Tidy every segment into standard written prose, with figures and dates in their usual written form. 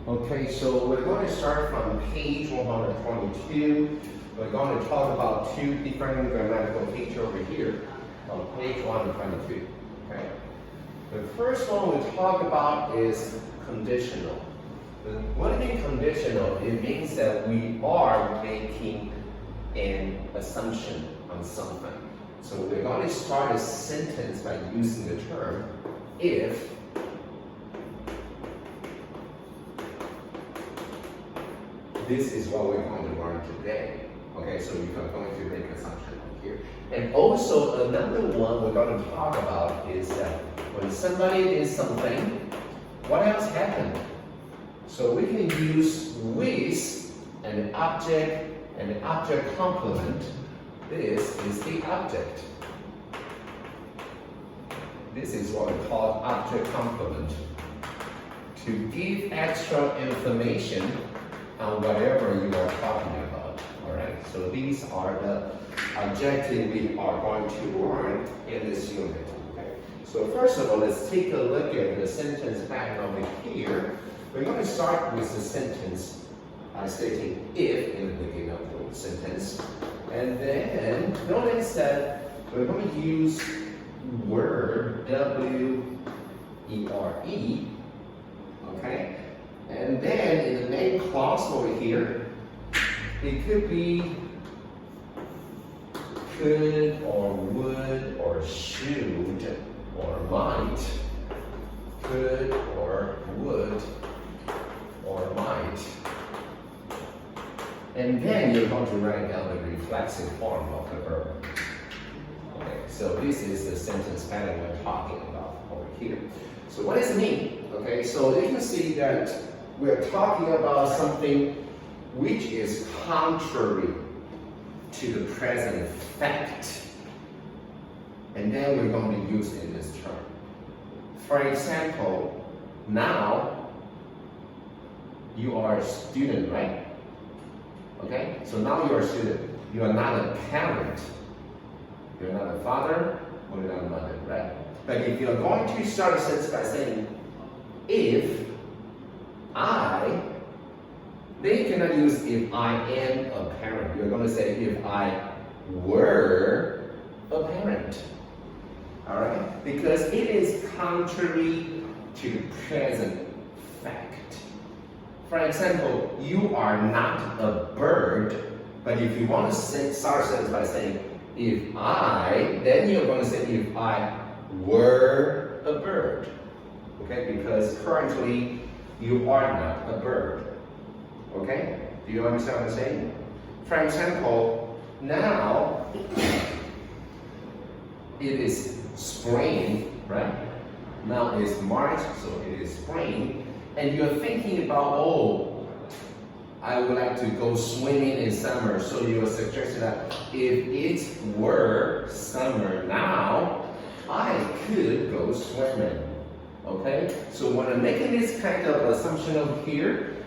Okay, so we're going to start from page 122. We're going to talk about two different grammatical features over here on page 122. Okay. The first one we talk about is conditional. What do you mean conditional? It means that we are making an assumption on something. So we're going to start a sentence by using the term if. This is what we're going to learn today. Okay, so you're going to make an assumption here. And also another one we're going to talk about is that when somebody did something, what else happened? So we can use with and the object complement. This is the object. This is what we call object complement. To give extra information on whatever you are talking about. Alright, so these are the objectives we are going to learn in this unit. Okay. So first of all, let's take a look at the sentence pattern over here. We're going to start with the sentence stating if in the beginning of the sentence. And then notice that we're going to use word W-E-R-E. Okay. And then in the main clause over here, it could be could or would or should or might. Could or would or might. And then you're going to write down the reflexive form of the verb. Okay, so this is the sentence pattern we're talking about over here. So what does it mean? Okay, so you can see that we're talking about something which is contrary to the present fact. And then we're going to use in this term. For example, now you are a student, right? Okay, so now you're a student. You are not a parent. You're not a father or you're not a mother, right? But if you're going to start a sentence by saying, if I, then you cannot use if I am a parent. You're going to say if I were a parent. Alright? Because it is contrary to the present fact. For example, you are not a bird, but if you want to start a sentence by saying if I, then you're going to say if I were a bird. Okay? Because currently you are not a bird. Okay? Do you understand what I'm saying? For example, now it is spring, right? Now it's March, so it is spring. And you're thinking about, oh, I would like to go swimming in summer. So you're suggesting that if it were summer now, I could go swimming. Okay? So when I'm making this kind of assumption over here,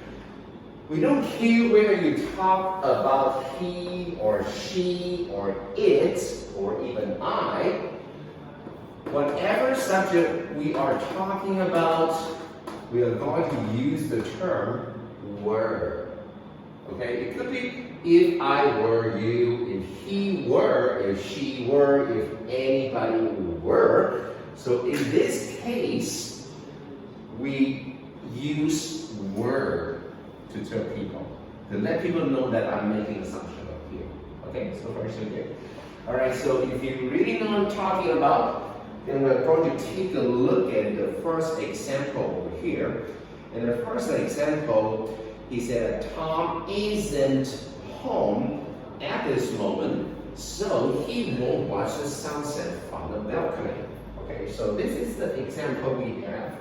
we don't care whether you talk about he or she or it or even I. Whatever subject we are talking about, we are going to use the term were. Okay? It could be if I were you, if he were, if she were, if anybody were. So in this case, we use were to tell people, to let people know that I'm making an assumption up here. Okay, so far so good. Alright, so if you really know what I'm talking about, then we're going to take a look at the first example over here. In the first example, he said Tom isn't home at this moment, so he won't watch the sunset from the balcony. Okay, so this is the example we have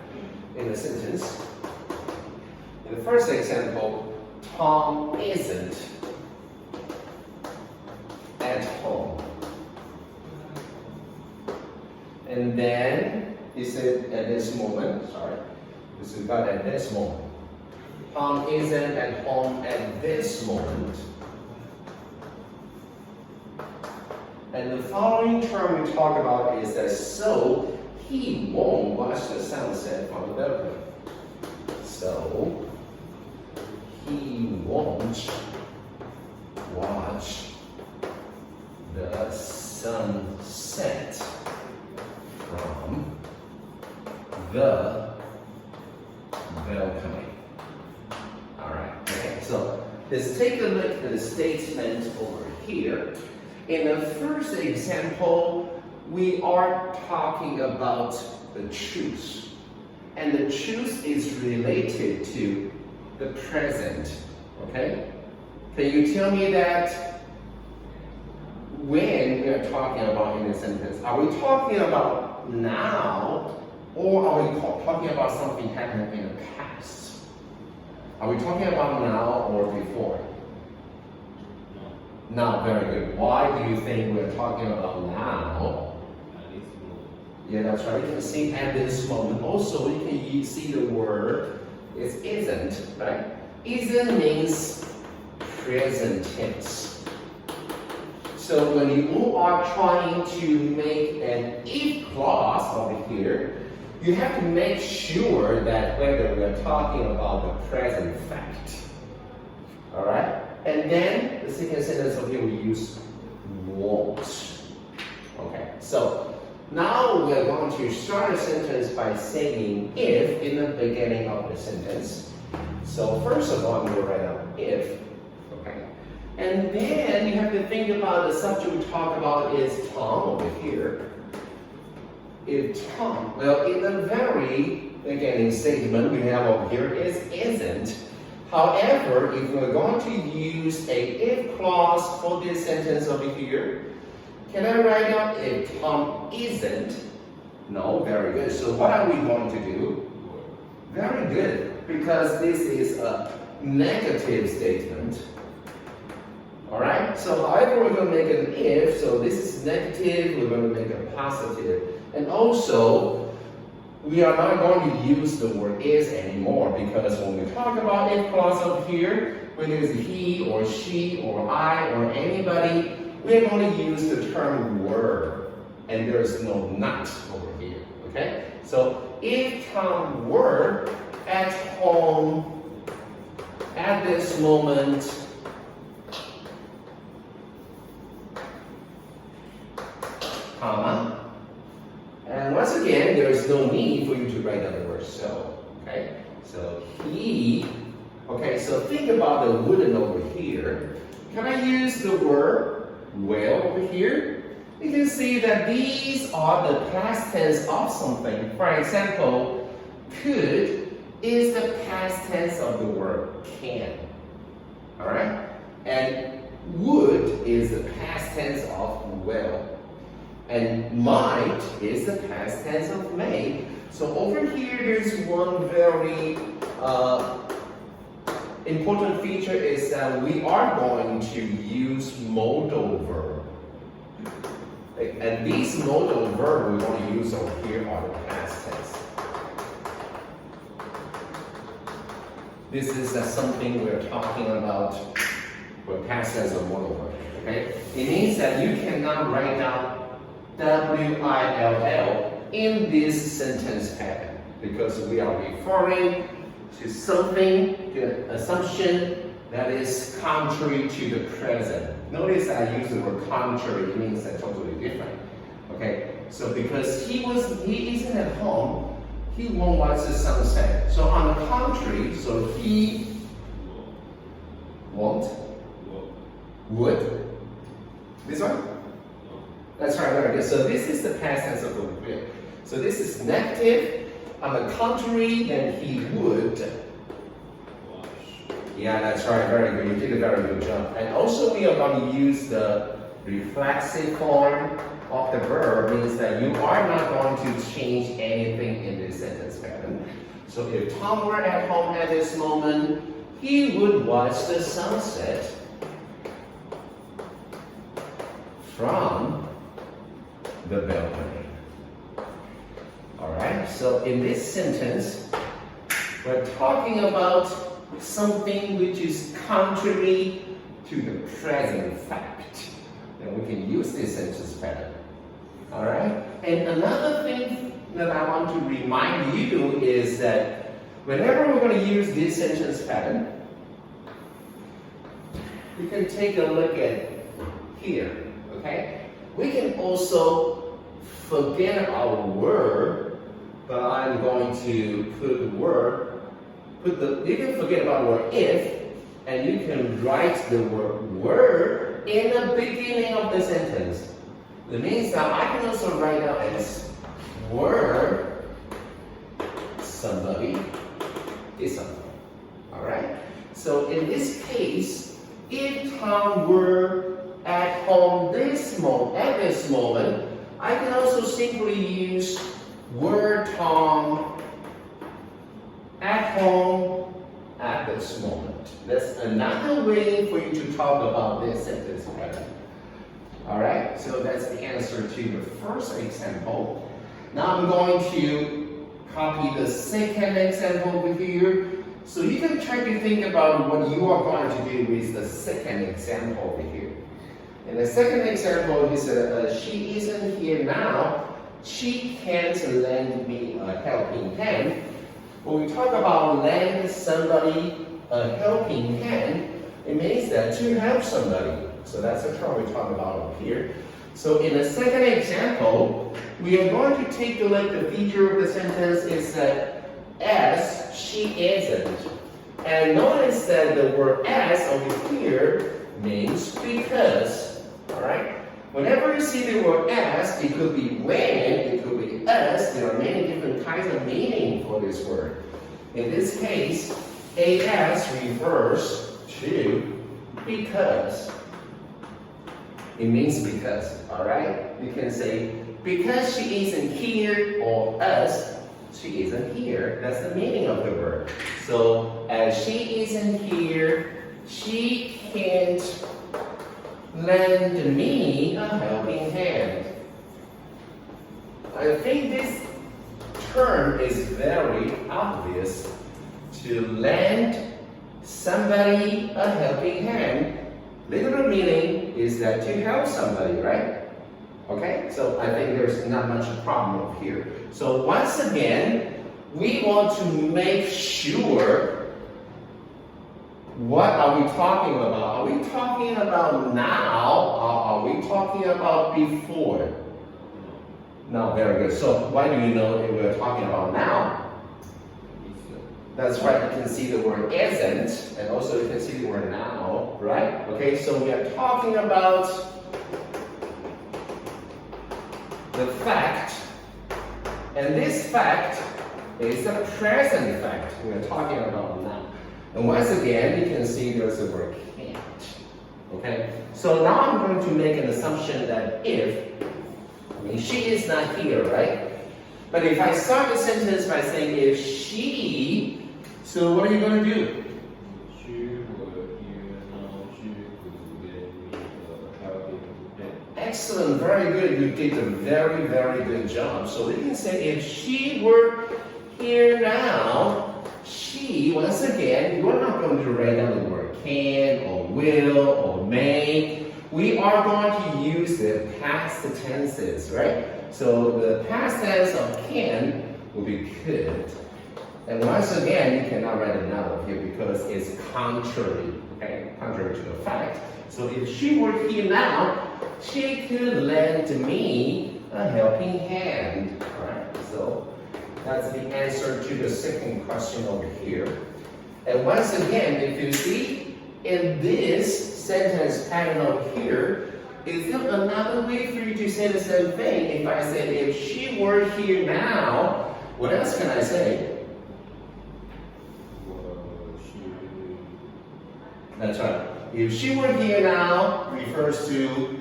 in the sentence. In the first example, Tom isn't at home. And then he said at this moment, this is about at this moment. Tom isn't at home at this moment. And the following term we talk about is that so he won't watch the sunset from the balcony. So he won't watch the sunset from the balcony. All right, okay, so let's take a look at the statement over here. In the first example, we are talking about the truth. And the truth is related to the present, okay? Can you tell me that when we are talking about in a sentence, are we talking about now or are we talking about something happening in the past? Are we talking about now or before? Now, very good. Why do you think we're talking about now? Yeah, that's right. You can see at this moment. Also, you can see the word is isn't, right? Isn't means present tense. So when you are trying to make an if clause over here, you have to make sure that whether we're talking about the present fact. All right? And then the second sentence over here we use won't. Okay, so now we're going to start a sentence by saying if in the beginning of the sentence. So first of all, I'm going to write out if. Okay, and then you have to think about the subject we talk about is Tom over here. If Tom, well, in the very beginning statement we have over here is isn't. However, if we're going to use a if clause for this sentence over here, can I write out if Tom isn't? No, very good. So what are we going to do? Very good, because this is a negative statement. All right, so however we're going to make an if, so this is negative, we're going to make a positive. And also, we are not going to use the word is anymore because when we talk about if clause up here, whether it's he or she or I or anybody, we're going to use the term were, and there is no not over here, okay? So if Tom were at home at this moment, comma, and once again, there is no need for you to write down the word so, okay? So he, okay, so think about the wouldn't over here. Can I use the word will over here? You can see that these are the past tense of something. For example, could is the past tense of the word can, all right? And would is the past tense of will. And might is the past tense of may. So over here, there's one very important feature is that we are going to use modal verb. And these modal verb we're going to use over here are the past tense. This is something we're talking about with past tense or modal verb. Okay? It means that you cannot write down W-I-L-L in this sentence pattern because we are referring to something, to an assumption that is contrary to the present. Notice I use the word contrary, it means that totally different. Okay, so because he isn't at home, he won't watch the sunset. So on the contrary, so he won't, would, this one? That's right, very good. So this is the past tense of the will. So this is negative. On the contrary, then he would. Yeah, that's right, very good. You did a very good job. And also we are going to use the reflexive form of the verb, means that you are not going to change anything in this sentence pattern. So if Tom were at home at this moment, he would watch the sunset from the balcony. Alright, so in this sentence, we're talking about something which is contrary to the present fact. Then we can use this sentence pattern. Alright, and another thing that I want to remind you is that whenever we're going to use this sentence pattern, you can take a look at here, okay? We can also forget our word, but I'm going to put the word, you can forget about the word if, and you can write the word in the beginning of the sentence. That means that I can also write down as were somebody is somebody. Alright? So in this case, if Tom were at home at this moment, I can also simply use were Tom at home at this moment. That's another way for you to talk about this sentence pattern. Alright, so that's the answer to the first example. Now I'm going to copy the second example over here. So you can try to think about what you are going to do with the second example over here. And the second example is she isn't here now. She can't lend me a helping hand. When we talk about lend somebody a helping hand, it means that to help somebody. So that's the term we talk about up here. So in the second example, we are going to take a look at the feature of the sentence is that as she isn't. And notice that the word as over here means because. Alright? Whenever you see the word as, it could be when, it could be as. There are many different kinds of meaning for this word. In this case, as refers to because. It means because, alright? You can say, because she isn't here, or as she isn't here. That's the meaning of the word. So, as she isn't here, she can't lend me a helping hand. I think this term is very obvious. To lend somebody a helping hand, literal meaning is that to help somebody, right? Okay, so I think there's not much problem here. So once again, we want to make sure, what are we talking about? Are we talking about now, or are we talking about before? No, very good. So why do you know that we're talking about now? That's right, you can see the word isn't, and also you can see the word now, right? Okay, so we are talking about the fact, and this fact is a present fact. We are talking about now. And once again, you can see there's the word can't. Okay, so now I'm going to make an assumption that if, she is not here, right? But if I start the sentence by saying if she, so what are you going to do? Excellent, very good. You did a very, very good job. So we can say if she were here now, she, once again, you're not going to write down the word can or will or may. We are going to use the past tenses, right? So the past tense of can will be could. And once again, you cannot write a noun here because it's contrary, okay? Contrary to the fact. So if she were here now, she could lend me a helping hand. All right, so that's the answer to the second question over here. And once again, if you see in this sentence pattern over here, is there another way for you to say the same thing? If I said, if she were here now, what else can I say? That's right. If she were here now refers to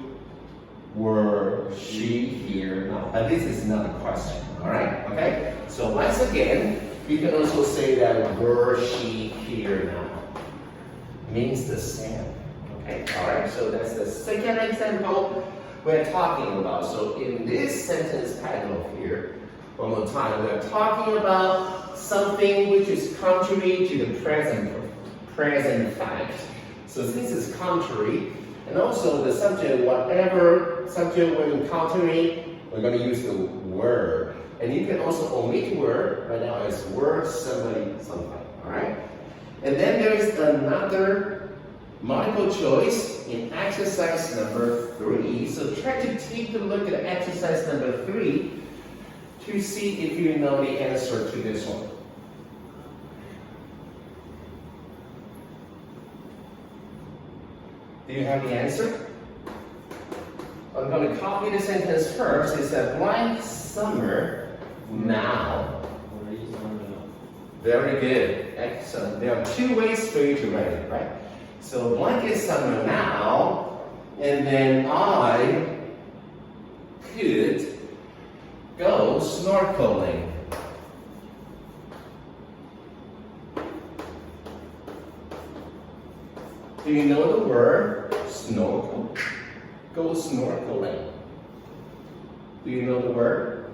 were she here now. But this is not a question. Alright? Okay? So once again, you can also say that were she here now. Means the same. Okay? Alright, so that's the second example we're talking about. So in this sentence pattern here, one more time, we're talking about something which is contrary to the present fact. So this is contrary, and also the subject, whatever subject we're encountering, we're going to use the word. And you can also omit word right now as were somebody, something. Alright? And then there is another multiple choice in exercise number 3. So try to take a look at exercise number 3 to see if you know the answer to this one. Do you have the answer? I'm going to copy the sentence first. It's a blank summer now. Very good. Excellent. There are 2 ways for you to write it, right? So blank is summer now, and then I could go snorkeling. Do you know the word snorkel? Go snorkeling. Do you know the word?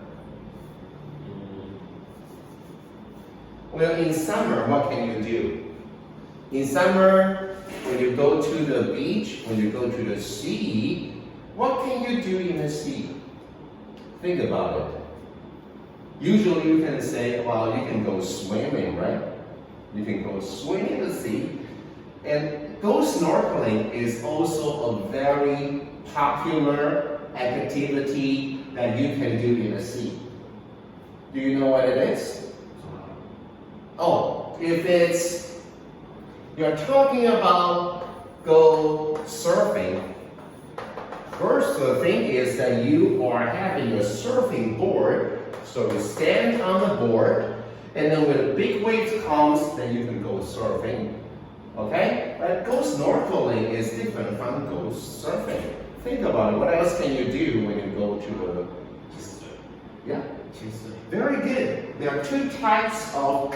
Well, in summer, what can you do? In summer, when you go to the beach, when you go to the sea, what can you do in the sea? Think about it. Usually you can say, well, you can go swimming, right? You can go swim in the sea. And go snorkeling is also a very popular activity that you can do in the sea. Do you know what it is? Oh, if it's, you're talking about go surfing, first the thing is that you are having a surfing board, so you stand on the board, and then when a big wave comes, then you can go surfing. Okay? But go snorkeling is different from go surfing. Think about it. What else can you do when you go to a... Yeah? Very good. There are 2 types of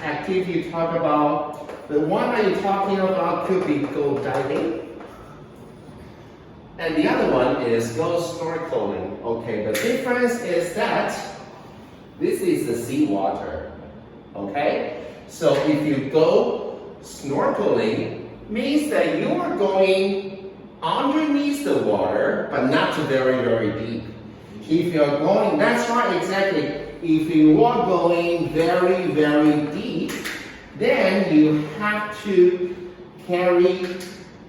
activity you talk about. The one that you're talking about could be go diving. And the other one is go snorkeling. Okay, the difference is that this is the seawater. Okay? So if you go snorkeling, means that you are going underneath the water, but not very, very deep. If you're going, that's right, exactly. If you are going very, very deep, then you have to carry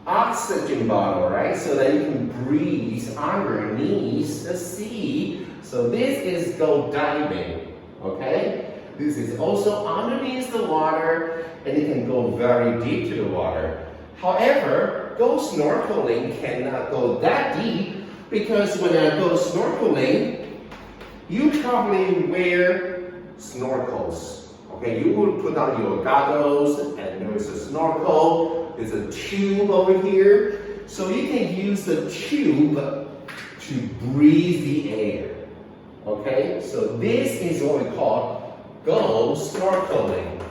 oxygen bottle, right? So that you can breathe underneath the sea. So this is go diving, okay? This is also underneath the water, and it can go very deep to the water. However, go snorkeling cannot go that deep, because when I go snorkeling, you probably wear snorkels. Okay, you will put on your goggles, and there's a snorkel, there's a tube over here. So you can use the tube to breathe the air. Okay, so this is what we call go snorkeling.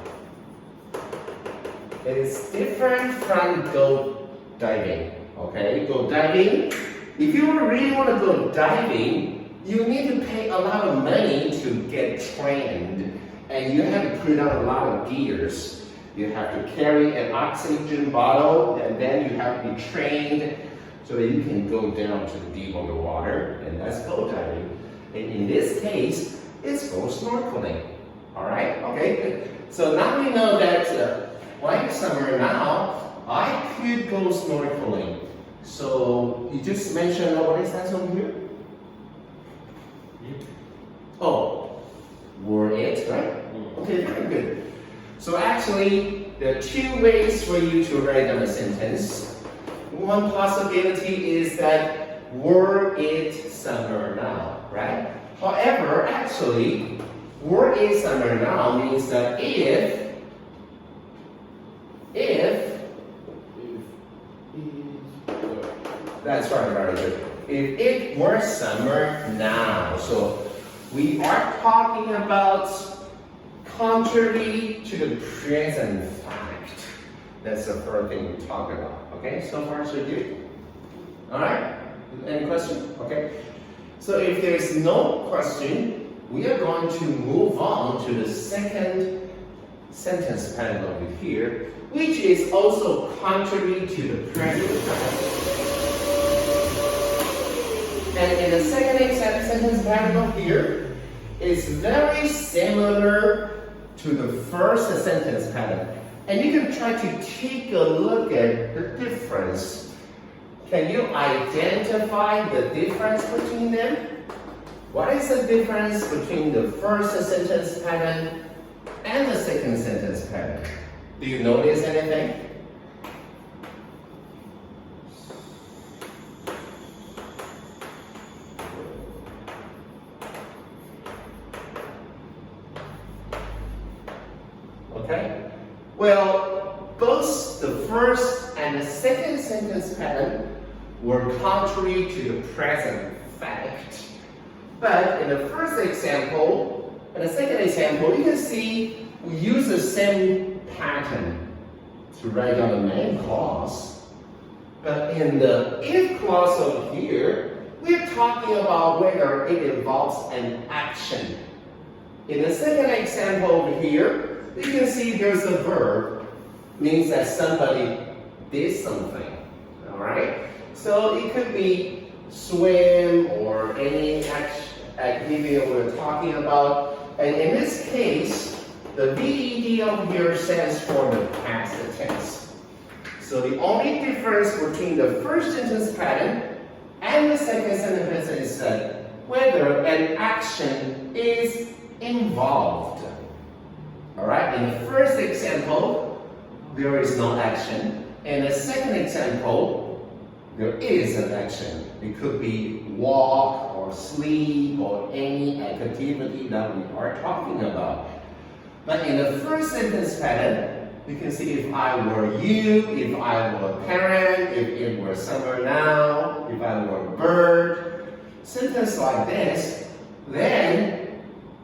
It is different from go diving. Okay, go diving. If you really want to go diving, you need to pay a lot of money to get trained, and you have to put on a lot of gears. You have to carry an oxygen bottle, and then you have to be trained so that you can go down to the deep of the water, and that's go diving. And in this case, it's go snorkeling. All right? Okay, good. So now we know that like summer now, I could go snorkeling. So you just mentioned, what is that over here? Oh, were it, right? Okay, very good. So actually, there are 2 ways for you to write down a sentence. One possibility is that were it summer now, right? However, actually, were it summer now means that if that's right, very good. If it were summer now, so we are talking about contrary to the present fact. That's the first thing we talk about. Okay, so far so good. All right. Any question? Okay. So if there's no question, we are going to move on to the second sentence pattern over here, which is also contrary to the present fact. And in the second sentence pattern over here, it's very similar to the first sentence pattern. And you can try to take a look at the difference. Can you identify the difference between them? What is the difference between the first sentence pattern and the second sentence pattern? Do you notice anything? Okay? Well, both the first and the second sentence pattern were contrary to the present fact. But in the first example and the second example, you can see we use the same pattern to write down the main clause. But in the if clause over here, we're talking about whether it involves an action. In the second example over here, you can see there's a verb, means that somebody did something. All right? So it could be swim or any activity that we're talking about. And in this case, the VED over here stands for the past tense. So the only difference between the first sentence pattern and the second sentence is that whether an action is involved. All right, in the first example, there is no action. In the second example, there is an action. It could be walk or sleep or any activity that we are talking about. But in the first sentence pattern, you can see if I were you, if I were a parent, if it were summer now, if I were a bird, sentence like this, then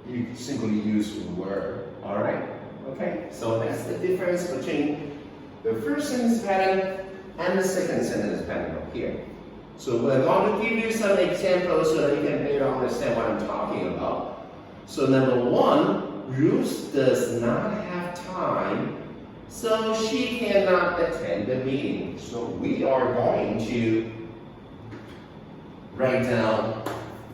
you simply use were. All right? Okay? So that's the difference between the first sentence pattern and the second sentence pattern up here. So we're going to give you some examples so that you can better understand what I'm talking about. So number one, Ruth does not have time, so she cannot attend the meeting. So we are going to write down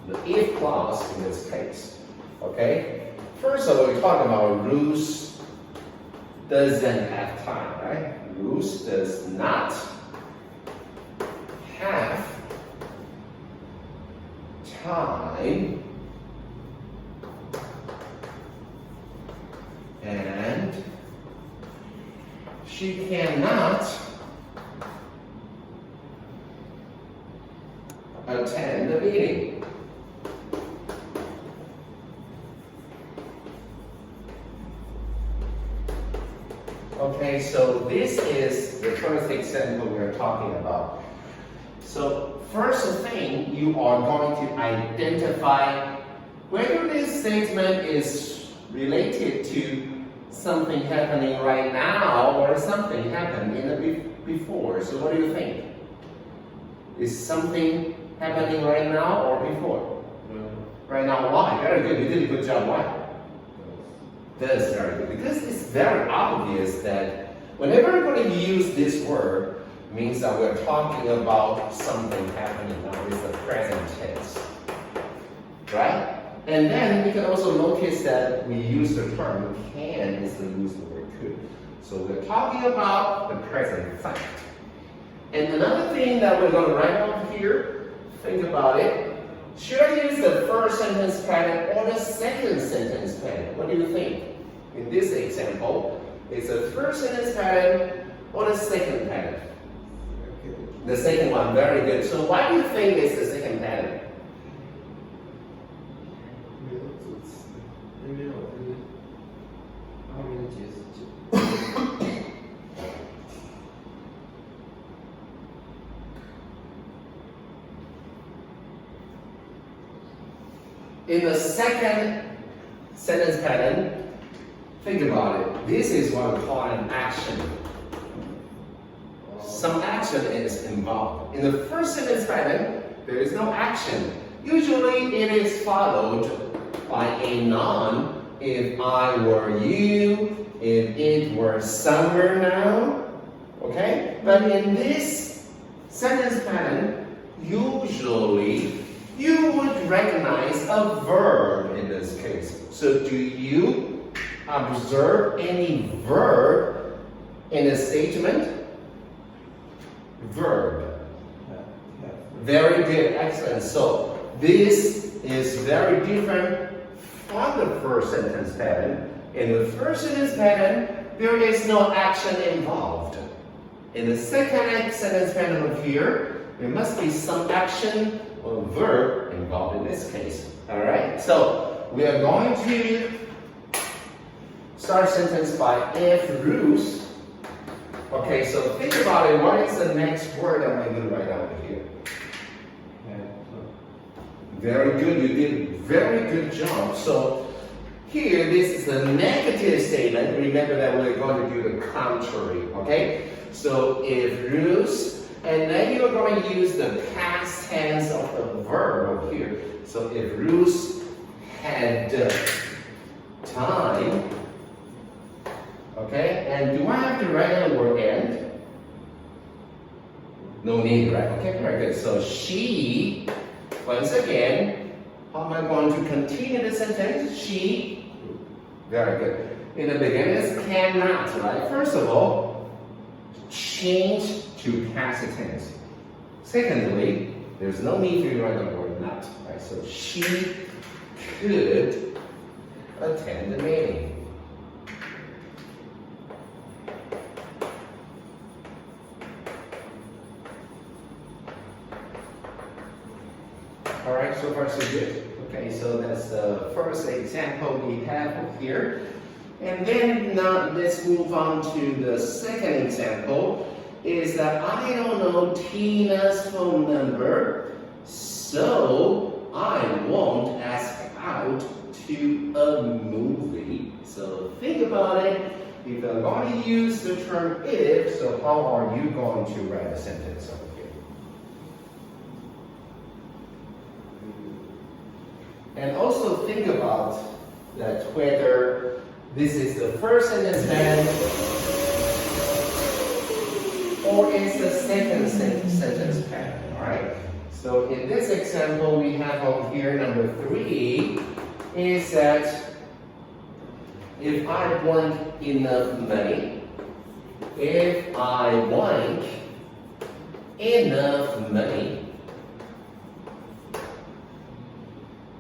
the if clause in this case. Okay? First of all, we're talking about Ruth doesn't have time, right? Ruth does not have time, and she cannot attend the meeting. Okay, so this is the first example we're talking about. So first thing, you are going to identify whether this statement is related to something happening right now or something happened in the before. So what do you think? Is something happening right now or before? Right now, why? Very good, you did a good job, why? That's very good, because it's very obvious that whenever we're going to use this word, it means that we're talking about something happening now. It's the present tense, right? And then we can also notice that we use the term can instead of using the word could. So we're talking about the present fact. And another thing that we're going to write out here, think about it. Should I use the first sentence pattern or the second sentence pattern? What do you think? In this example, is the first sentence pattern or the second pattern? The second one, very good. So why do you think it's the second pattern? In the second sentence pattern, think about it. This is what we call an action. Some action is involved. In the first sentence pattern, there is no action. Usually it is followed by a noun. If I were you, if it were summer now, okay? But in this sentence pattern, usually you would recognize a verb in this case. So do you observe any verb In a statement, verb. Very good, excellent. So this is very different from the first sentence pattern. In the first sentence pattern, there is no action involved. In the second sentence pattern of here, there must be some action or verb involved in this case. Alright, so we are going to start sentence by if Ruth. Okay, so think about it. What is the next word that I'm going to write out here? Very good, you did a very good job. So here, this is a negative statement. Remember that we're going to do the contrary, okay? So if Ruth, and then you're going to use the past tense of the verb over here. So if Ruth had time, okay? And do I have to write the word and? No need, right? Okay, very good. So she, once again, how am I going to continue the sentence? She, very good. In the beginning, it's cannot, right? First of all, change to past tense. Secondly, there's no need to write the word not, right? So she could attend the meeting. All right, so far so good. Okay, so that's the first example we have here. And then now let's move on to the second example. Is that I don't know Tina's phone number, so I won't ask out to a movie. So think about it. If you're going to use the term if, so how are you going to write a sentence over here? And also think about that whether this is the first sentence pattern or is the second sentence pattern, all right? So in this example we have over here, number 3, is that if I want enough money, if I want enough money,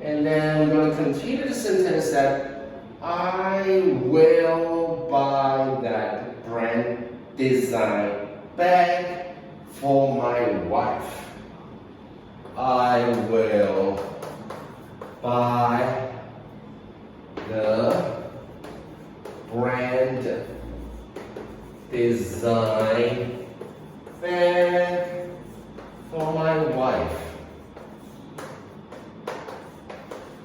and then we're going to continue the sentence that I will buy that brand design bag for my wife. I will buy the brand design bag for my wife.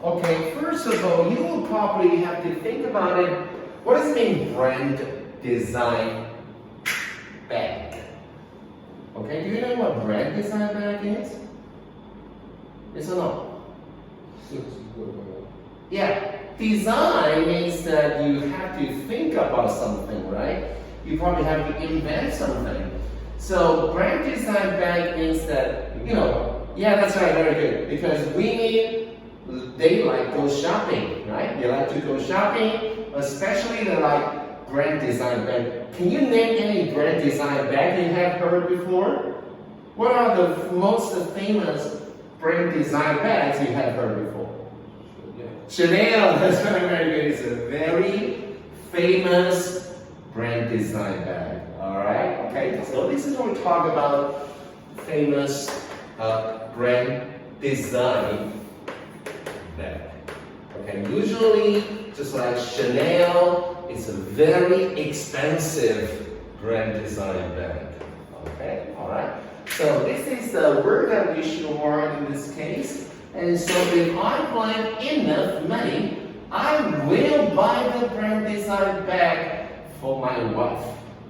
Okay, first of all, you will probably have to think about it. What does it mean, brand design bag? Okay, do you know what brand design bag is? Yes or no? Yeah, design means that you have to think about something, right? You probably have to invent something. So brand design bag means that, yeah, that's right, very good. Because they like go shopping, right? They like to go shopping, especially they like brand design bag. Can you name any brand design bag you have heard before? What are the most famous brand design bags you have heard before? Chanel, that's very good. It's a very famous brand design bag. All right, okay. So this is when we talk about famous brand design bag. Okay, usually just like Chanel, it's a very expensive brand design bag. Okay, all right. So this is the word that we should learn in this case. And so if I want enough money, I will buy the brand design bag for my wife.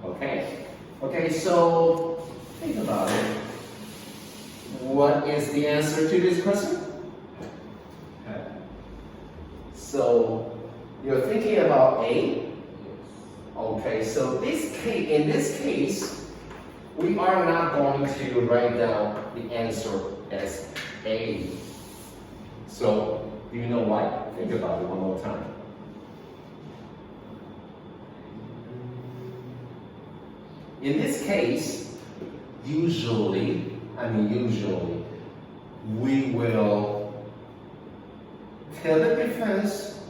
Okay? Okay, so think about it. What is the answer to this question? So you're thinking about A? Okay, so in this case, we are not going to write down the answer as A. So, do you know why? Think about it one more time. In this case, usually, we will tell the difference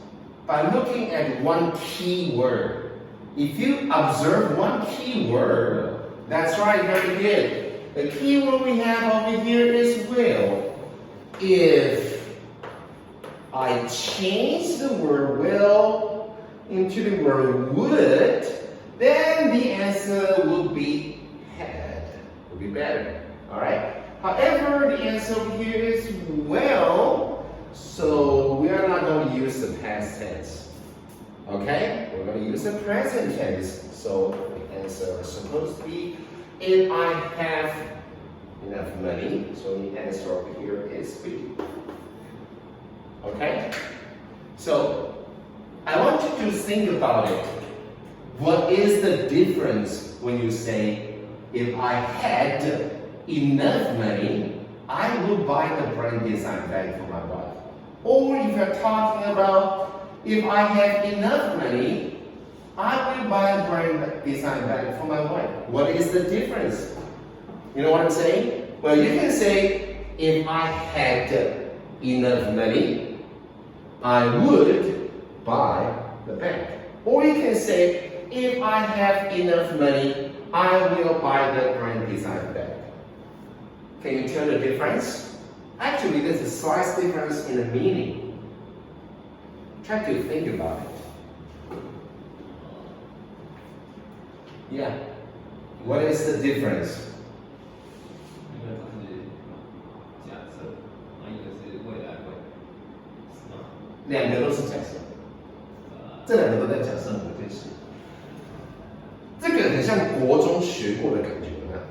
by looking at one key word. If you observe one key word, that's right, very good. The key word we have over here is will. If I change the word will into the word would, then the answer would be had. Would be better. Alright? However, the answer over here is will, so we are not going to use the past tense. Okay? We're going to use the present tense. So the answer is supposed to be if I have enough money. So the answer over here is B. Okay? So I want you to think about it. What is the difference when you say, if I had enough money, I would buy the brand design bag for my wife? Or if you're talking about, if I have enough money, I will buy a brand design bag for my wife. What is the difference? You know what I'm saying? Well, you can say, if I had enough money, I would buy the bag. Or you can say, if I have enough money, I will buy the brand design bag. Can you tell the difference? Actually, there's a slight difference in the meaning. Try to think about it. Yeah. What is the difference? 因为它是假设，然后一个是未来会，是吗？两个都是假设，这两个都在假设某件事。这个很像国中学过的感觉呢，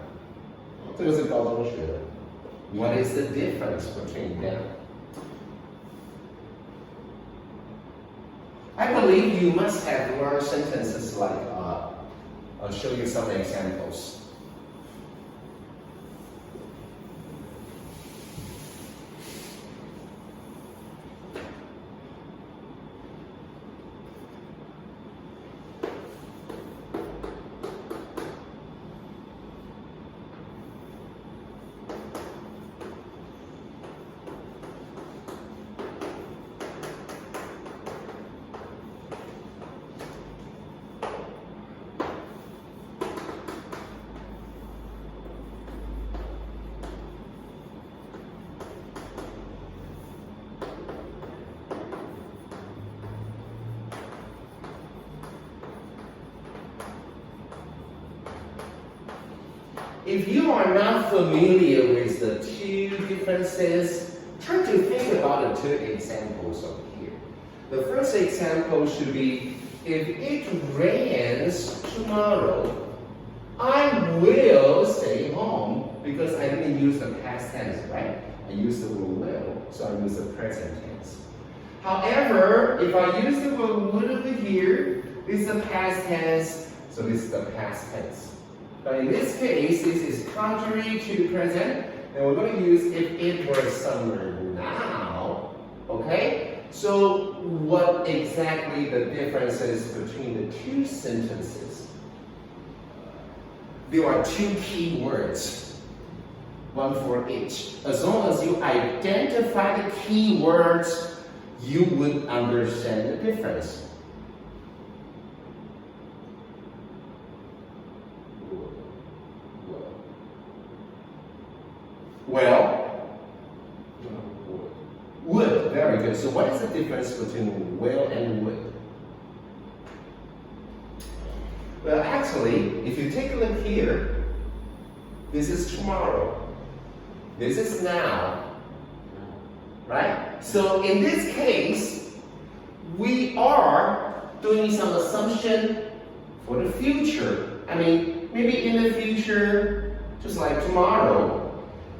这个是高中学的。What is the difference between them? I believe you must have learned sentences like, I'll show you some examples. If you are not familiar with the two differences, try to think about the two examples over here. The first example should be, if it rains tomorrow, I will stay home, because I didn't use the past tense, right? I used the word will, so I use the present tense. However, if I use the word would over here, this is the past tense, so this is the past tense. But in this case, this is contrary to the present, and we're going to use if it were summer now. Okay? So what exactly the difference is between the two sentences? There are two key words, one for each. As long as you identify the key words, you would understand the difference. Well, would, very good. So what is the difference between will and would? Well, actually, if you take a look here, this is tomorrow. This is now. Right? So in this case, we are doing some assumption for the future. I mean, maybe in the future, just like tomorrow,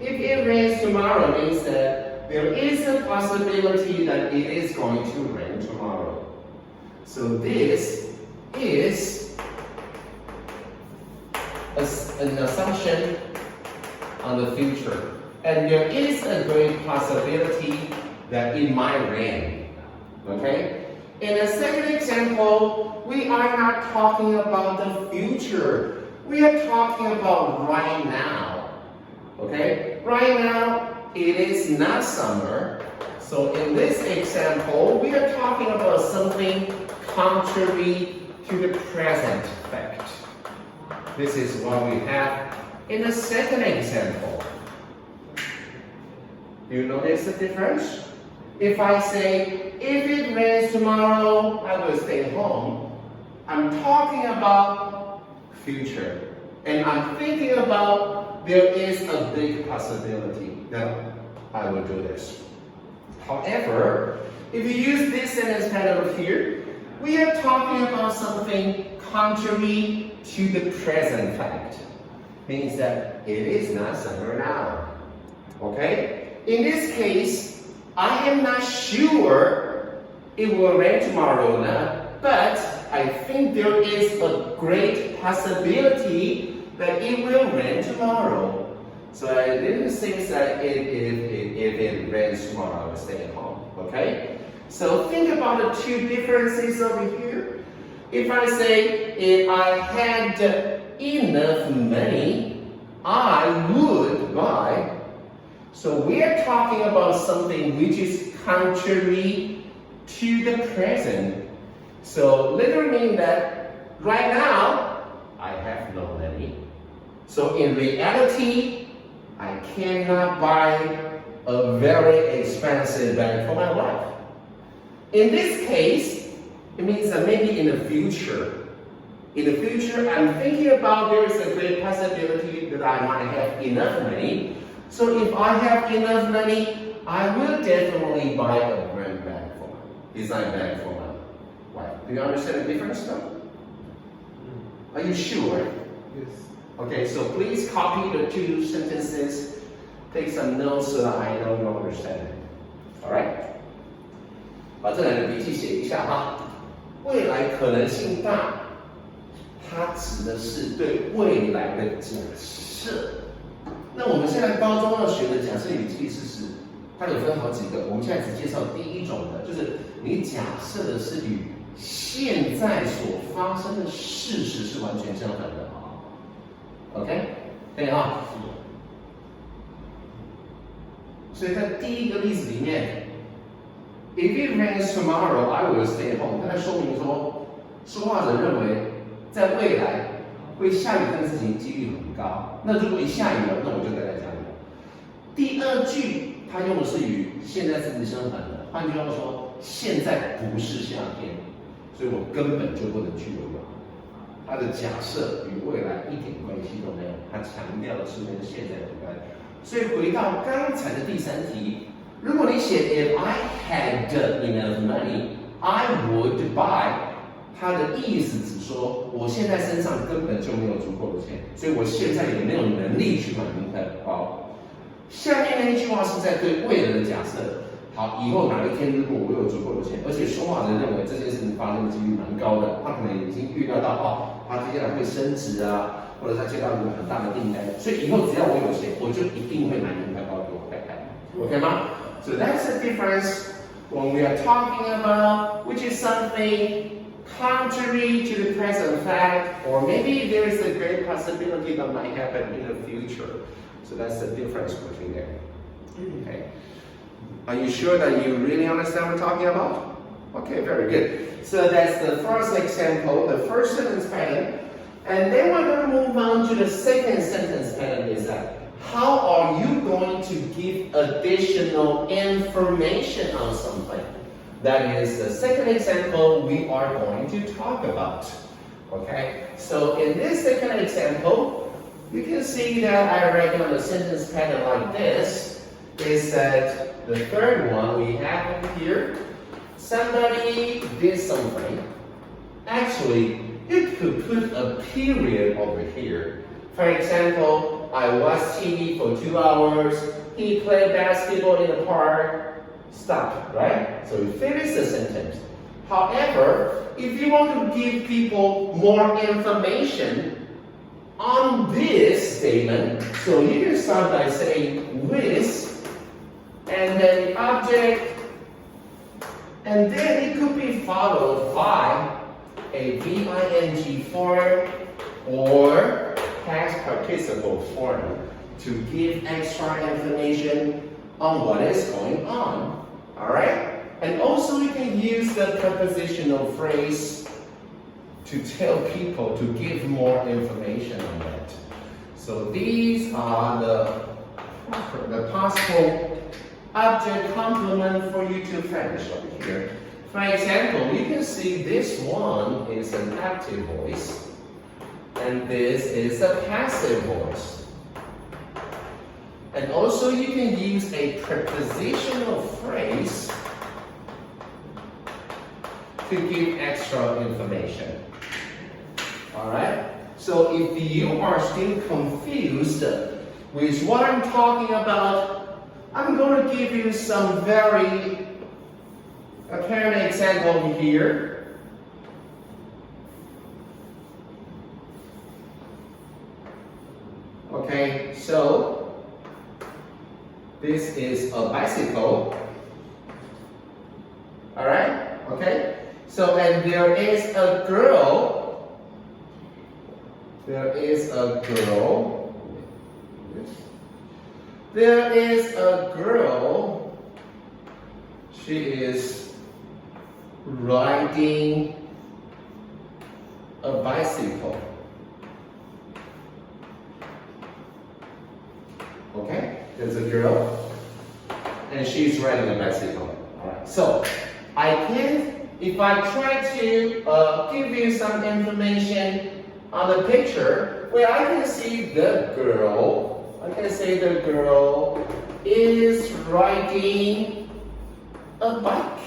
if it rains tomorrow, it means that there is a possibility that it is going to rain tomorrow. So this is an assumption on the future. And there is a great possibility that it might rain. Okay? In the second example, we are not talking about the future. We are talking about right now. Okay? Right now, it is not summer. So in this example, we are talking about something contrary to the present fact. This is what we have in the second example. Do you notice the difference? If I say, if it rains tomorrow, I will stay home, I'm talking about future. And I'm thinking about there is a big possibility that I will do this. However, if you use this sentence pattern here, we are talking about something contrary to the present fact. Means that it is not summer now. Okay? In this case, I am not sure it will rain tomorrow or not, but I think there is a great possibility that it will rain tomorrow. So I didn't say that if it rains tomorrow, I will stay at home. Okay? So think about the two differences over here. If I say, if I had enough money, I would buy. So we are talking about something which is contrary to the present. So literally meaning that right now, I have no money. So in reality, I cannot buy a very expensive bag for my wife. In this case, it means that maybe in the future, I'm thinking about there is a great possibility that I might have enough money. So if I have enough money, I will definitely buy a brand bag for my, design bag for my wife. Do you understand the difference now? Are you sure? Yes. Okay, so please copy the two sentences, take some notes so that I know you understand it. Alright? 把这两个笔记写一下哈。未来可能性大，它指的是对未来的假设。那我们现在高中要学的假设语气是它有分好几个，我们现在只介绍第一种的，就是你假设的是与现在所发生的事实是完全相反的。OK， 可以哈。所以在第一个例子里面 ，If it rains tomorrow, I will stay home。它在说明说，说话者认为在未来会下雨这件事情几率很高。那如果一下雨了，那我就待在家里。第二句它用的是与现在事实相反的，换句话说，现在不是夏天，所以我根本就不能去游泳。它的假设与未来一点关系都没有，它强调的是跟现在有关。所以回到刚才的第三题，如果你写 If I had enough money, I would buy， 它的意思只说我现在身上根本就没有足够的钱，所以我现在也没有能力去买名牌包。下面那一句话是在对未来的假设。好，以后哪一天如果我有足够的钱，而且说话人认为这件事情发生的几率蛮高的，他可能已经预料到他接下来会升职啊，或者他接到一个很大的订单，所以以后只要我有钱，我就一定会买名牌包给我太太 ，OK 吗 ？So that's the difference when we are talking about which is something contrary to the present fact, or maybe there is a great possibility that might happen in the future. So that's the difference between them. Okay. Are you sure that you really understand what we're talking about? Okay, very good. So that's the first example, the first sentence pattern. And then we're going to move on to the second sentence pattern is that how are you going to give additional information on something? That is the second example we are going to talk about. Okay, so in this second example, you can see that I write on the sentence pattern like this, is that the third one we have here, somebody did something. Actually, you could put a period over here. For example, I watched TV for 2 hours, he played basketball in the park, stop, right? So you finish the sentence. However, if you want to give people more information on this statement, so you can start by saying with, and then the object, and then it could be followed by a VING form or past participle form to give extra information on what is going on. All right? And also you can use the prepositional phrase to tell people to give more information on that. So these are the possible object complement for you to finish over here. For example, you can see this one is an active voice, and this is a passive voice. And also you can use a prepositional phrase to give extra information. Alright? So if you are still confused with what I'm talking about, I'm going to give you some very apparent example here. Okay, so this is a bicycle. Alright? Okay? So, and there is a girl. There is a girl. There is a girl. She is riding a bicycle. Okay? There's a girl, and she's riding a bicycle. Alright, so I can, if I try to give you some information on the picture, where I can see the girl, I can say the girl is riding a bike.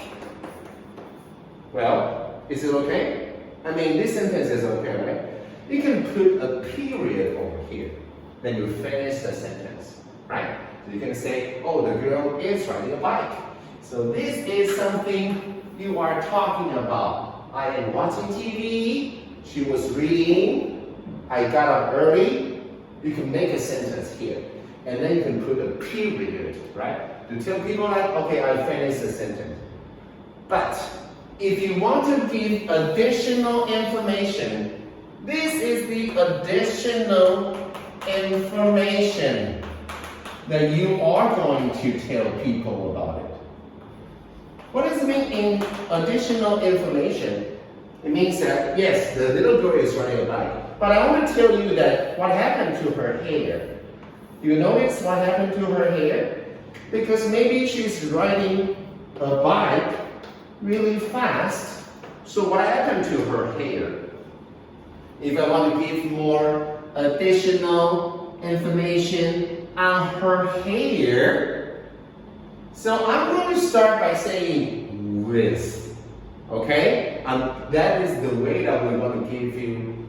Well, is it okay? I mean, this sentence is okay, right? You can put a period over here, then you finish the sentence, right? So you can say, oh, the girl is riding a bike. So this is something you are talking about. I am watching TV, she was reading, I got up early. You can make a sentence here. And then you can put a period, right? To tell people like, okay, I finished the sentence. But if you want to give additional information, this is the additional information that you are going to tell people about it. What does it mean in additional information? It means that, yes, the little girl is riding a bike, but I want to tell you that what happened to her hair. You notice what happened to her hair? Because maybe she's riding a bike really fast. So what happened to her hair? If I want to give more additional information on her hair, so I'm going to start by saying with, okay? That is the way that we want to give you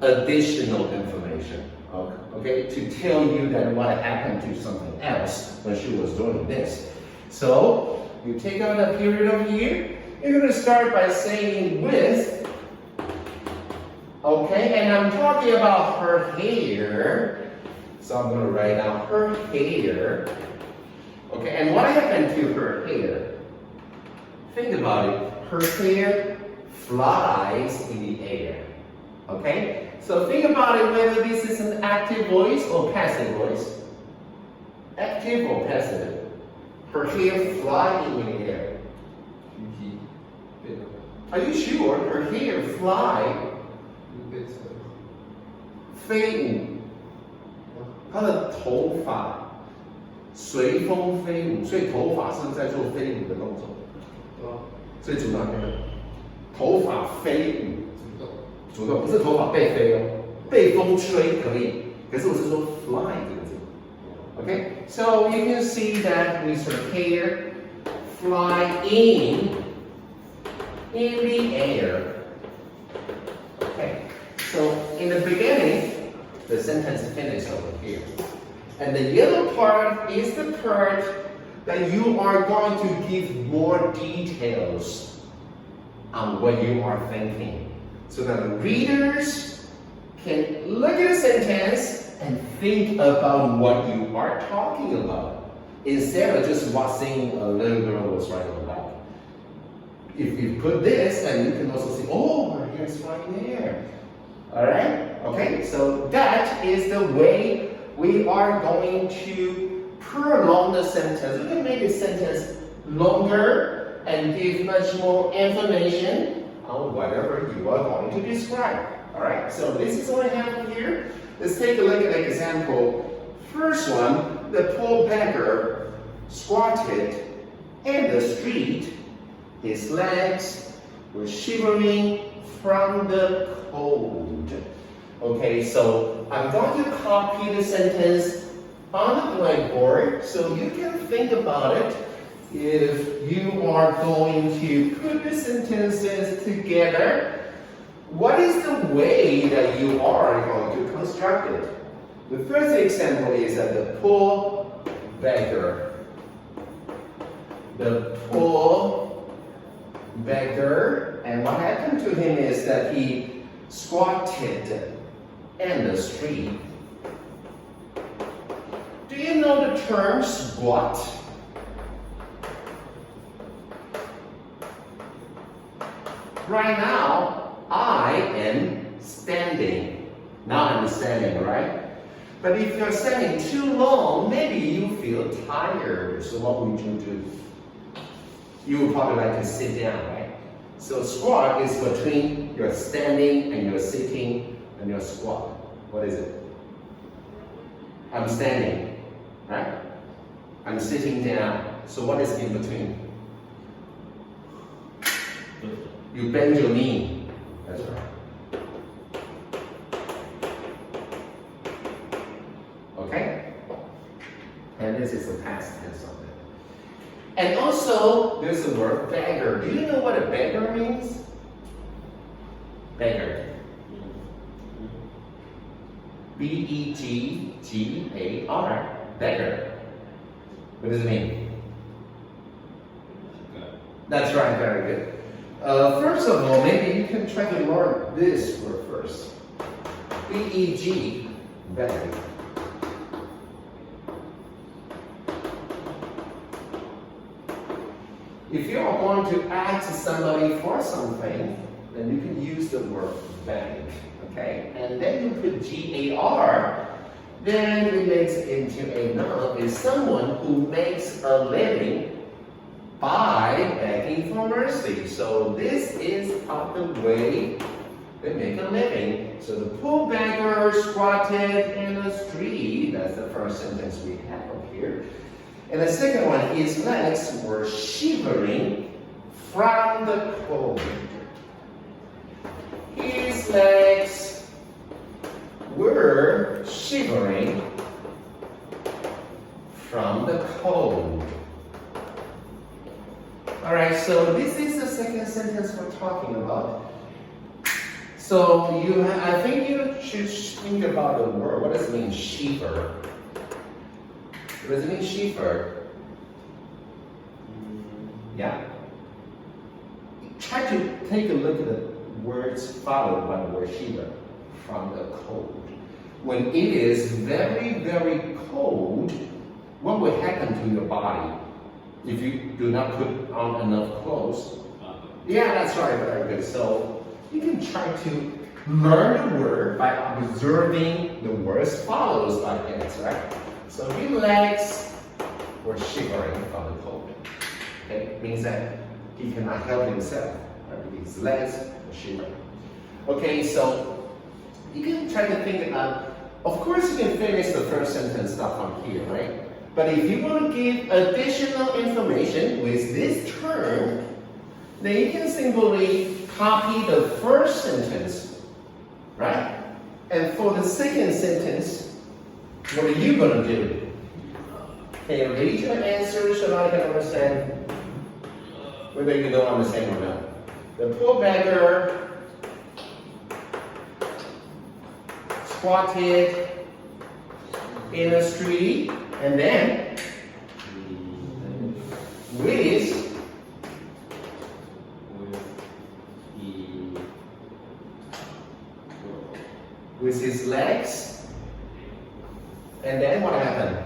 additional information, okay? To tell you that what happened to something else when she was doing this. So, you take out that period over here, you're going to start by saying with, okay? And I'm talking about her hair, so I'm going to write down her hair. Okay, and what happened to her hair? Think about it. Her hair flies in the air. Okay? So think about it whether this is an active voice or passive voice. Active or passive? Her hair flying in the air. Are you sure? Her hair fly? 飞舞。她的头发随风飞舞，所以头发是在做飞舞的动作。所以主动头发飞舞，主动不是头发被飞哦，被风吹可以，可是我是说 fly 这个字。Okay, so you can see that with her hair flying in the air. Okay, so in the beginning, the sentence finished over here. And the yellow part is the part that you are going to give more details on what you are thinking. So that the readers can look at the sentence and think about what you are talking about. Instead of just watching a little girl was riding a bike. If you put this, and you can also see, oh, her hair is right there. Alright? Okay, so that is the way we are going to prolong the sentence. We can make the sentence longer and give much more information on whatever you are going to describe. Alright, so this is what I have here. Let's take a look at an example. First one, the poor beggar squatted in the street. His legs were shivering from the cold. Okay, so I'm going to copy the sentence on the blackboard so you can think about it if you are going to put the sentences together. What is the way that you are going to construct it? The first example is that the poor beggar. The poor beggar, and what happened to him is that he squatted in the street. Do you know the term squat? Right now, I am standing. Now I'm standing, right? But if you're standing too long, maybe you feel tired. So what would you do? You would probably like to sit down, right? So squat is between your standing and your sitting and your squat. What is it? I'm standing, right? I'm sitting down. So what is in between? You bend your knee. That's right. Okay? And this is the past tense of it. And also, there's the word beggar. Do you know what a beggar means? Beggar. B-E-G-G-A-R. Beggar. What does it mean? That's right, very good. First of all, maybe you can try to learn this word first. B-E-G, beggar. If you are going to ask somebody for something, then you can use the word beg, okay? And then you put G-A-R, then it makes it into a noun. It's someone who makes a living by begging for mercy. So this is part of the way they make a living. So the poor beggar squatted in the street. That's the first sentence we have up here. And the second one, his legs were shivering from the cold. His legs were shivering from the cold. All right, so this is the second sentence we're talking about. So I think you should think about the word. What does it mean, shiver? What does it mean, shiver? Yeah. Try to take a look at the words followed by the word shiver, from the cold. When it is very, very cold, what will happen to your body if you do not put on enough clothes? Yeah, that's right, very good. So you can try to learn the word by observing the words follows by it, right? So his legs were shivering from the cold. Okay, it means that he cannot help himself. Right? His legs were shivering. Okay, so you can try to think about, of course you can finish the first sentence stuff on here, right? But if you want to give additional information with this term, then you can simply copy the first sentence, right? And for the second sentence, what are you going to do? Can you read your answer so I can understand whether you don't understand or not? The poor beggar squatted in a street, and then with his legs, and then what happened?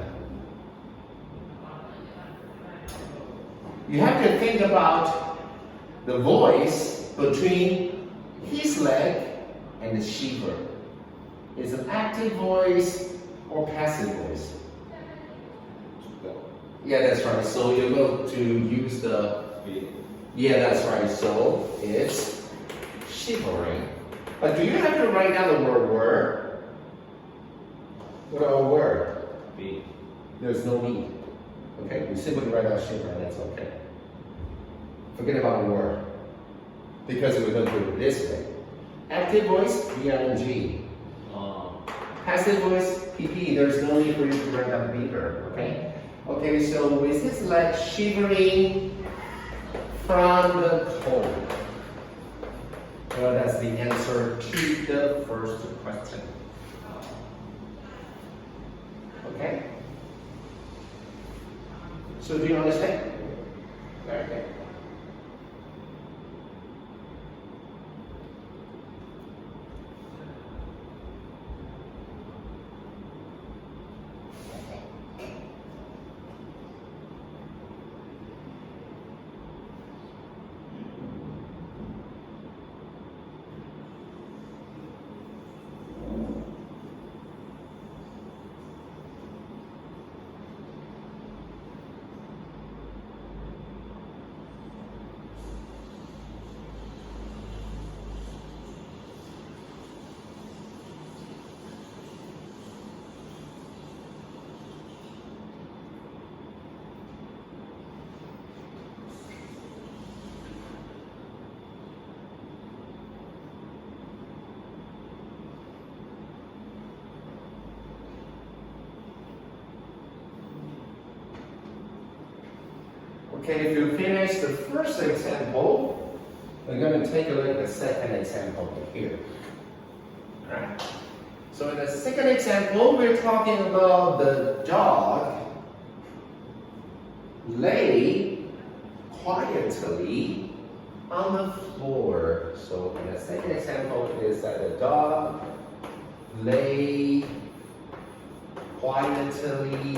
You have to think about the voice between his leg and shiver. It's an active voice or passive voice? Yeah, that's right. So you're going to use the, yeah, that's right. So it's shivering. But do you have to write down the word word? What about word? B. There's no need. Okay, we simply write out shiver and that's okay. Forget about the word. Because we're going to do it this way. Active voice, B-I-N-G. Passive voice, PP. There's no need for you to write down the beeper, okay? Okay, so is this like shivering from the cold? Well, that's the answer to the first question. Okay? So do you understand? Okay. Okay, if you finish the first example, we're going to take a look at the second example here. Alright. So in the second example, we're talking about the dog lay quietly on the floor. So in the second example is that the dog lay quietly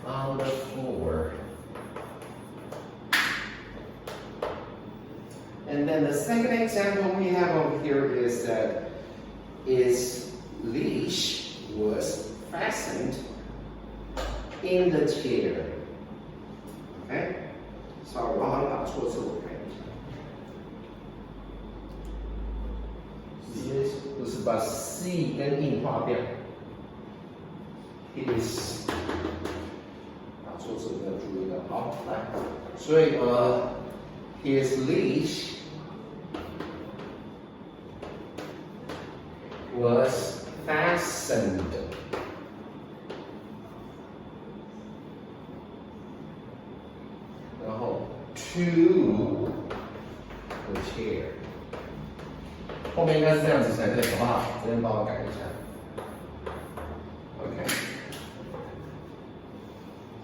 on the floor. And then the second example we have over here is that his leash was fastened in the chair. Okay? Sorry, 我好像打错字，我看一下。就是把 C 跟 E 划掉。His 打错字没有注意到，好，来，所以his leash was fastened. To the chair. 后面应该是这样子才对，好不好？这边帮我改一下。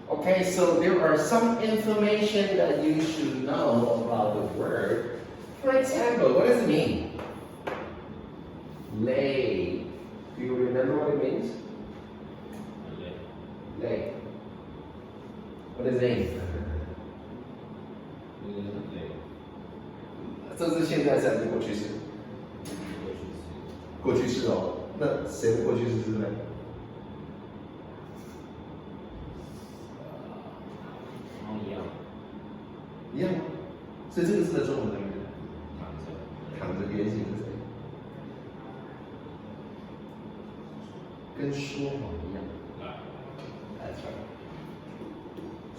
Okay, so there are some information that you should know about the word. For example, what does it mean? Lay. Do you remember what it means? Lay. What does it mean? 这是现在式还是过去式？过去式哦。那谁的过去式是呢？一样吗？所以这个字的中文怎么样？躺着原型是谁？跟说谎一样。That's right.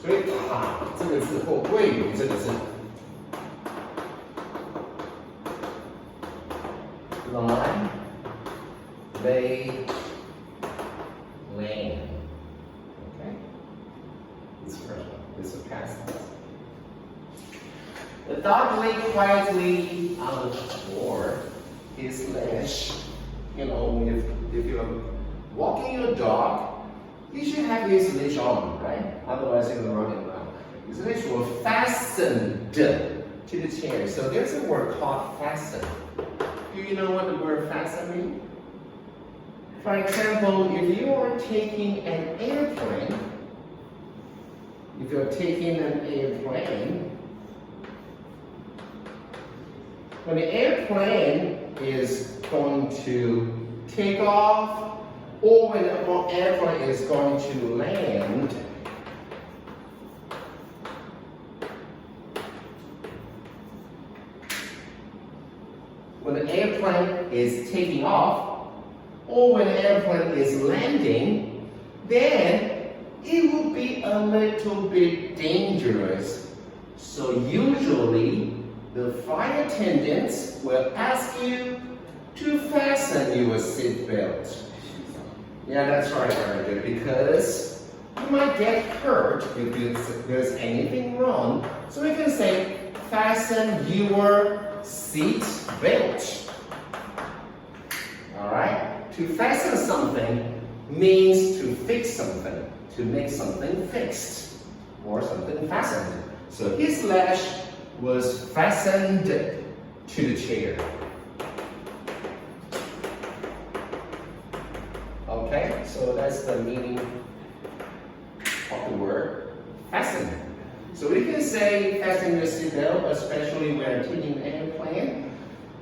所以躺这个字或位于这个字 ，lie, lay, land. Okay? This first one. This is past tense. The dog lay quietly on the floor. His leash, you know, if you're walking your dog, you should have his leash on, right? Otherwise, you're going to run around. His leash was fastened to the chair. So there's a word called fasten. Do you know what the word fasten means? For example, if you are taking an airplane, when the airplane is going to take off or when an airplane is going to land. When the airplane is taking off or when the airplane is landing, then it will be a little bit dangerous. So usually the flight attendants will ask you to fasten your seatbelt. Yeah, that's right, very good, because you might get hurt if there's anything wrong. So we can say, fasten your seat belt. Alright? To fasten something means to fix something, to make something fixed, or something fastened. So his lash was fastened to the chair. Okay, so that's the meaning of the word fasten. So we can say fasten your seatbelt, especially when taking an airplane.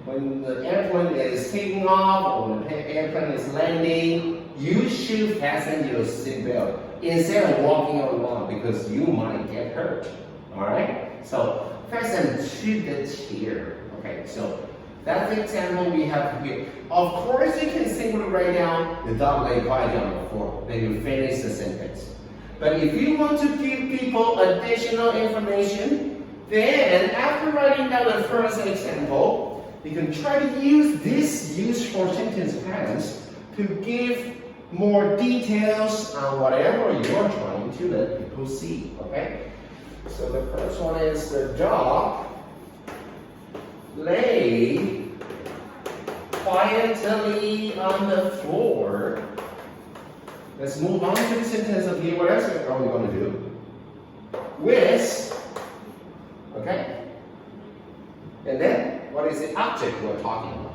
When the airplane is taking off or when the airplane is landing, you should fasten your seatbelt instead of walking along because you might get hurt. Alright? So fasten to the chair. Okay, so that's the example we have here. Of course, you can simply write down the dog lay quiet on the floor. Then you finish the sentence. But if you want to give people additional information, then after writing down the first example, you can try to use this useful sentence patterns to give more details on whatever you're trying to let people see. Okay? So the first one is the dog lay quietly on the floor. Let's move on to the sentence of here. What else are we going to do? With, okay? And then, what is the object we're talking about?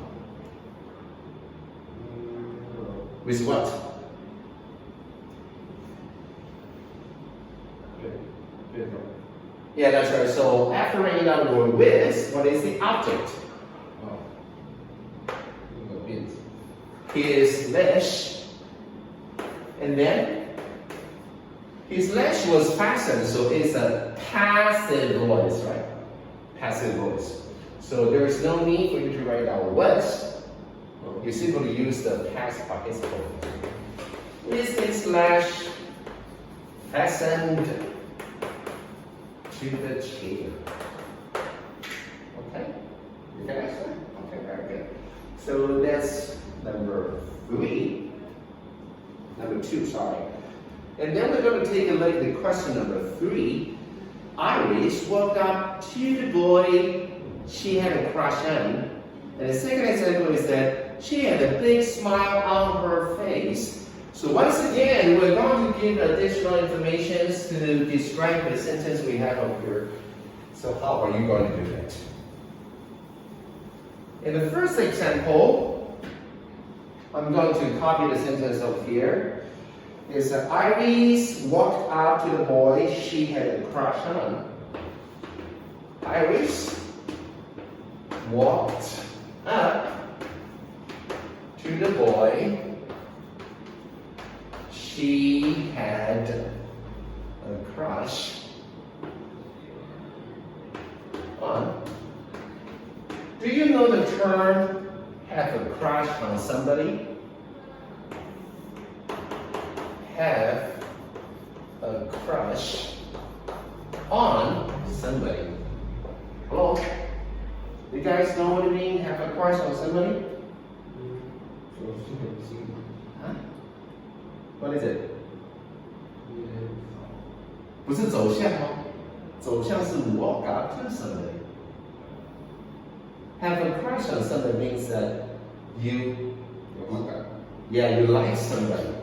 With what? Yeah, that's right. So after writing down the word with, what is the object? His lash. And then his lash was fastened, so it's a passive voice, right? Passive voice. So there is no need for you to write down was. You simply use the past participle. Is his lash fastened to the chair? Okay? You can answer that? Okay, very good. So that's number 3. Number 2, sorry. And then we're going to take a look at the question number 3. Iris walked up to the boy she had a crush on. And the second example is that she had a big smile on her face. So once again, we're going to give additional information to describe the sentence we have up here. So how are you going to do that? In the first example, I'm going to copy the sentence up here. Is that Iris walked up to the boy she had a crush on. Iris walked up to the boy she had a crush on. Do you know the term have a crush on somebody? Have a crush on somebody. Hello? You guys know what it means, have a crush on somebody? Huh? What is it? 不是走向哦，走向是 walk up to somebody. Have a crush on somebody means that you like somebody.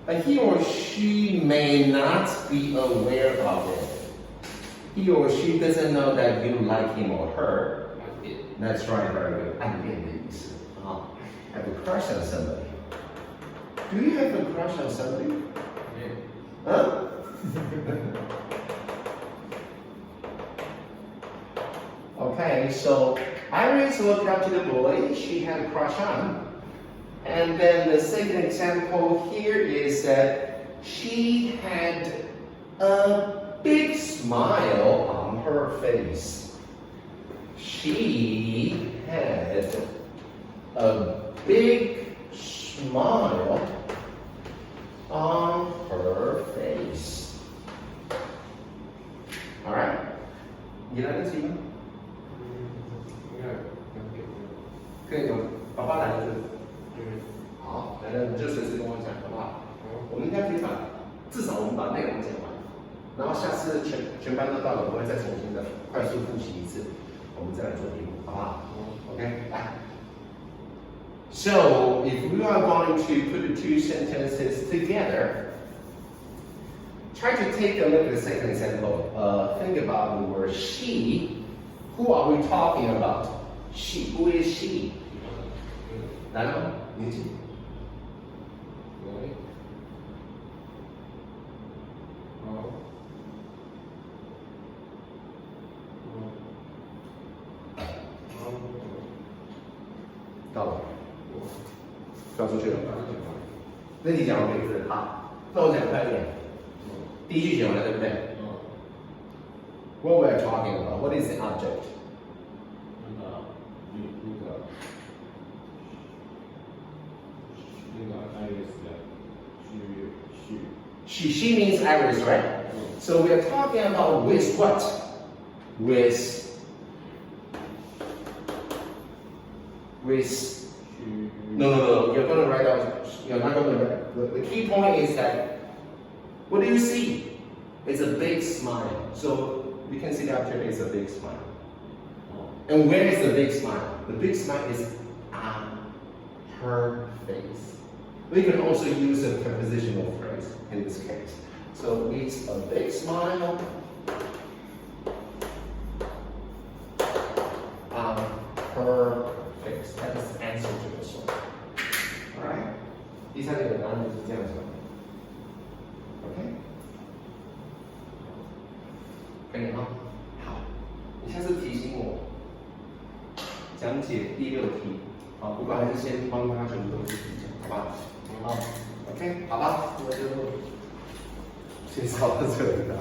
But he or she may not be aware of it. He or she doesn't know that you like him or her. That's right, very good. 暗恋的意思啊 Have a crush on somebody. Do you have a crush on somebody? Huh? Okay, so Iris looked up to the boy she had a crush on. And then the second example here is that she had a big smile on her face. She had a big smile on her face. Alright? 你来得及吗？可以吗？爸爸来了，好，来了你就随时跟我讲，好不好？我们应该可以至少我们把内容讲完，然后下次全班都到了，我们会再重新的快速复习一次，我们再来做题目，好不好？OK， 来。So, if we are going to put the two sentences together, try to take a look at the second example. Think about the word she. Who are we talking about? She. Who is she? 来吗？你请。到了。跳出去了。那你讲完没事？好，那我讲快一点。第一句讲完了，对不对？What we are talking about? What is the object? She means Iris, right? So we are talking about with what? With no. You're going to write out. You're not going to write. The key point is that what do you see? It's a big smile. So we can see the object is a big smile. And where is the big smile? The big smile is on her face. We can also use a prepositional phrase in this case. So it's a big smile on her face. That is the answer to this one. Alright? 第三个答案就是这样子。OK？ 可以吗？好，你下次提醒我讲解第6题。好，不过还是先帮他全部都自己讲，好不好？好 ，OK， 好吧，我就先抄到这里了。